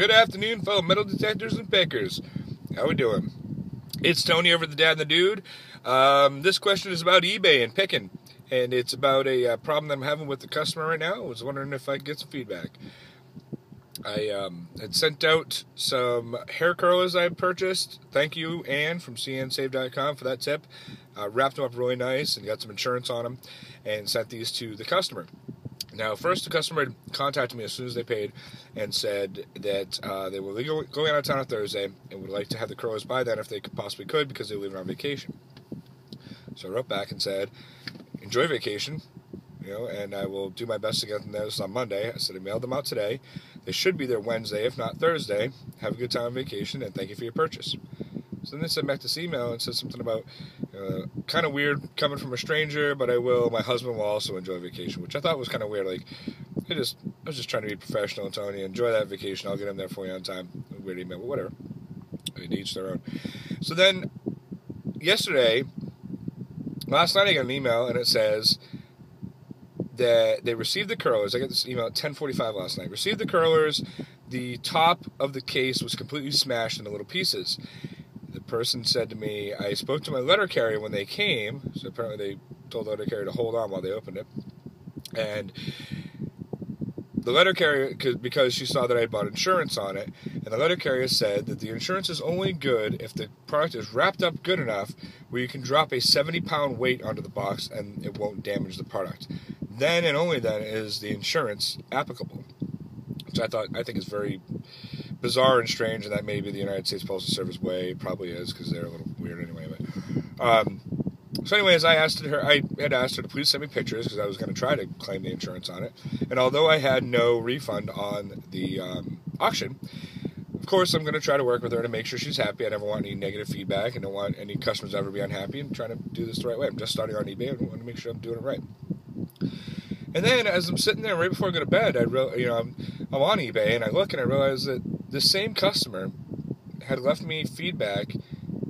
Good afternoon, fellow metal detectors and pickers. How we doing? It's Tony over at the Dad and the Dude. This question is about eBay and picking, and it's about a problem that I'm having with the customer right now. I was wondering if I could get some feedback. I had sent out some hair curlers I had purchased. Thank you, Ann from cnsave.com, for that tip. Wrapped them up really nice and got some insurance on them and sent these to the customer. Now, first, the customer had contacted me as soon as they paid and said that they were going out of town on Thursday and would like to have the curlers by then if they possibly could because they were leaving on vacation. So I wrote back and said, enjoy vacation, and I will do my best to get them there. This is on Monday. I said I mailed them out today. They should be there Wednesday, if not Thursday. Have a good time on vacation, and thank you for your purchase. So then they sent back this email and said something about, kind of weird coming from a stranger, but I will. My husband will also enjoy vacation, which I thought was kind of weird. Like, I was just trying to be professional, Tony. Enjoy that vacation. I'll get him there for you on time. Weird email, but whatever. Each their own. So then, last night I got an email, and it says that they received the curlers. I got this email at 10:45 last night. Received the curlers. The top of the case was completely smashed into little pieces. The person said to me, I spoke to my letter carrier when they came, so apparently they told the letter carrier to hold on while they opened it. And the letter carrier, because she saw that I had bought insurance on it, and the letter carrier said that the insurance is only good if the product is wrapped up good enough where you can drop a 70-pound weight onto the box and it won't damage the product. Then and only then is the insurance applicable, which I think is very bizarre and strange, and that may be the United States Postal Service way. It probably is, because they're a little weird anyway. But so anyways, I had asked her to please send me pictures because I was going to try to claim the insurance on it. And although I had no refund on the auction, of course I'm going to try to work with her to make sure she's happy. I never want any negative feedback. I don't want any customers to ever be unhappy. I'm trying to do this the right way. I'm just starting on eBay. I want to make sure I'm doing it right. And then as I'm sitting there right before I go to bed, I'm on eBay, and I look and I realize that the same customer had left me feedback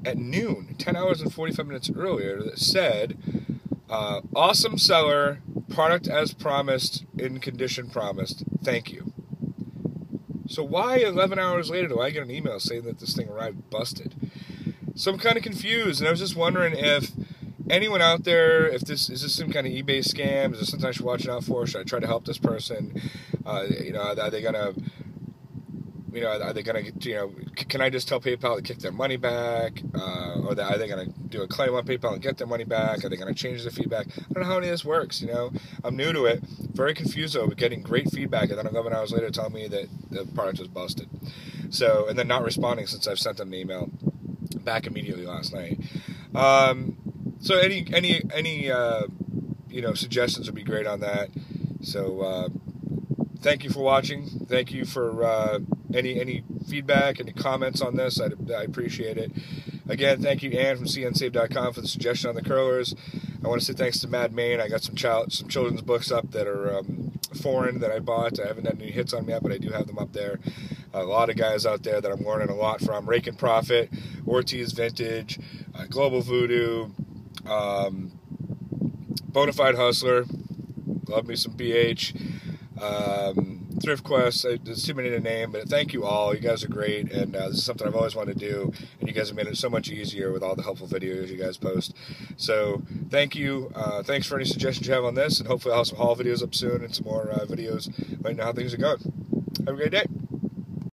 at noon, 10 hours and 45 minutes earlier, that said, awesome seller, product as promised, in condition promised, thank you. So why 11 hours later do I get an email saying that this thing arrived busted? So I'm kind of confused, and I was just wondering if anyone out there, is this some kind of eBay scam? Is this something I should watch out for? Should I try to help this person? Are they gonna can I just tell PayPal to kick their money back? Or are they gonna do a claim on PayPal and get their money back? Are they gonna change the feedback? I don't know how any of this works. I'm new to it, very confused over getting great feedback, and then 11 hours later telling me that the product was busted. So, and then not responding since I've sent them an email back immediately last night. So any suggestions would be great on that. So thank you for watching. Thank you for any feedback, any comments on this. I appreciate it. Again, thank you, Ann from cnsave.com, for the suggestion on the curlers. I want to say thanks to Mad Main. I got some children's books up that are foreign that I bought. I haven't had any hits on them yet, but I do have them up there. A lot of guys out there that I'm learning a lot from. Rake and Profit, Ortiz Vintage, Global Voodoo, Bonafide Hustler, love me some BH, Thrift Quest. There's too many to name, but thank you all. You guys are great, and this is something I've always wanted to do, and you guys have made it so much easier with all the helpful videos you guys post. So thank you. Thanks for any suggestions you have on this, and hopefully I'll have some haul videos up soon and some more videos letting you know how things are going. Have a great day.